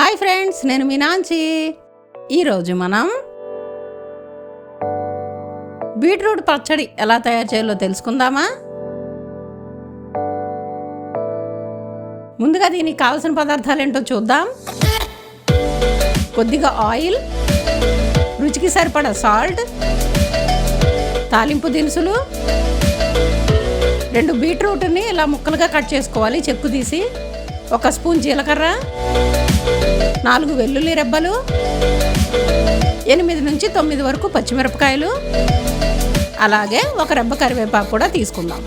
Hi friends, నేను మీ నాంచి. ఈరోజు మనం బీట్రూట్ పచ్చడి ఎలా తయారు చేయాలో తెలుసుకుందామా? ముందుగా దీనికి కావాల్సిన పదార్థాలు ఏంటో చూద్దాం. కొద్దిగా ఆయిల్, రుచికి సరిపడా సాల్ట్, తాలింపు దినుసులు, 2 బీట్రూట్ని ఇలా ముక్కలుగా కట్ చేసుకోవాలి చెక్కు తీసి, 1 స్పూన్ జీలకర్ర, 4 వెల్లుల్లి రెబ్బలు, 8 నుంచి 9 వరకు పచ్చిమిరపకాయలు, అలాగే 1 రెబ్బ కరివేపాకు కూడా తీసుకుందాం.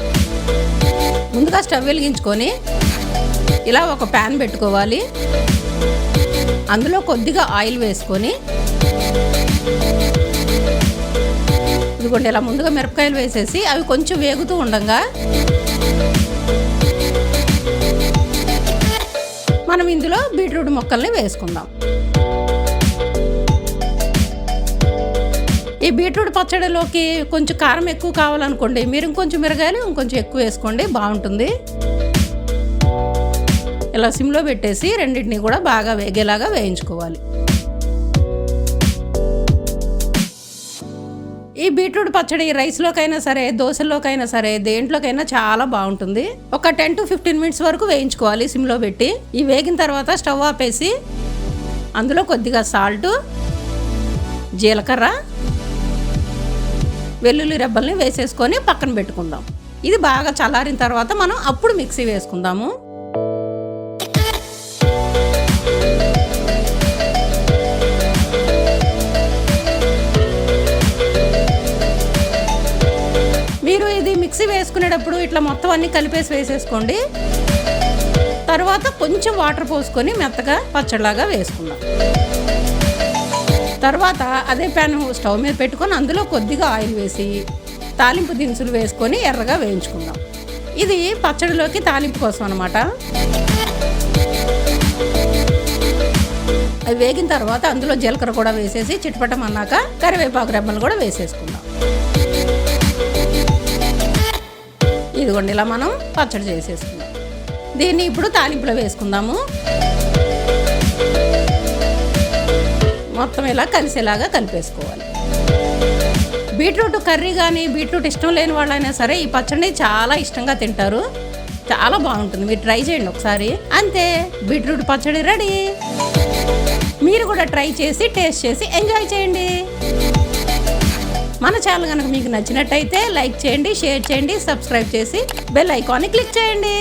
ముందుగా స్టవ్ వెలిగించుకొని ఇలా ఒక ప్యాన్ పెట్టుకోవాలి. అందులో కొద్దిగా ఆయిల్ వేసుకొని, ఇదిగోండి ఇలా ముందుగా మిరపకాయలు వేసేసి అవి కొంచెం వేగుతూ ఉండగా మనం ఇందులో బీట్రూట్ ముక్కల్ని వేసుకుందాం. ఈ బీట్రూట్ పచ్చడిలోకి కొంచెం కారం ఎక్కువ కావాలనుకోండి, మీరు ఇంకొంచెం మిరగాయలు ఇంకొంచెం ఎక్కువ వేసుకోండి, బాగుంటుంది. ఇలా సిమ్లో పెట్టేసి రెండింటిని కూడా బాగా వేగేలాగా వేయించుకోవాలి. ఈ బీట్రూట్ పచ్చడి రైస్లోకైనా సరే, దోశల్లోకైనా సరే, దేంట్లోకైనా చాలా బాగుంటుంది. ఒక 10 to 15 మినిట్స్ వరకు వేయించుకోవాలి సిమ్లో పెట్టి. ఈ వేగిన తర్వాత స్టవ్ ఆపేసి అందులో కొద్దిగా సాల్ట్, జీలకర్ర, వెల్లుల్లి రెబ్బల్ని వేసేసుకొని పక్కన పెట్టుకుందాం. ఇది బాగా చల్లారిన తర్వాత మనం అప్పుడు మిక్సీ వేసుకుందాము. మీరు ఇది మిక్సీ వేసుకునేటప్పుడు ఇట్లా మొత్తం అన్ని కలిపేసి వేసేసుకోండి. తర్వాత కొంచెం వాటర్ పోసుకొని మెత్తగా పచ్చడిలాగా వేసుకుందాం. తర్వాత అదే ప్యాన్ స్టవ్ మీద పెట్టుకొని అందులో కొద్దిగా ఆయిల్ వేసి తాలింపు దినుసులు వేసుకొని ఎర్రగా వేయించుకుందాం. ఇది పచ్చడిలోకి తాలింపు కోసం అన్నమాట. అవి వేగిన తర్వాత అందులో జీలకర్ర కూడా వేసేసి చిటపటమన్నాక కరివేపాకు రెబ్బలు కూడా వేసేసుకుందాం. ఇదిగోండి ఇలా మనం పచ్చడి చేసేసుకుందాం. దీన్ని ఇప్పుడు తాలింపులో వేసుకుందాము. మొత్తం ఇలా కలిసేలాగా కలిపేసుకోవాలి. బీట్రూట్ కర్రీ కానీ, బీట్రూట్ ఇష్టం లేని వాళ్ళైనా సరే ఈ పచ్చడిని చాలా ఇష్టంగా తింటారు. చాలా బాగుంటుంది, మీరు ట్రై చేయండి ఒకసారి. అంతే, బీట్రూట్ పచ్చడి రెడీ. మీరు కూడా ట్రై చేసి టేస్ట్ చేసి ఎంజాయ్ చేయండి. మన ఛానల్ కనుక మీకు నచ్చినట్టయితే లైక్ చేయండి, షేర్ చేయండి, సబ్స్క్రైబ్ చేసి బెల్ ఐకాన్ని క్లిక్ చేయండి.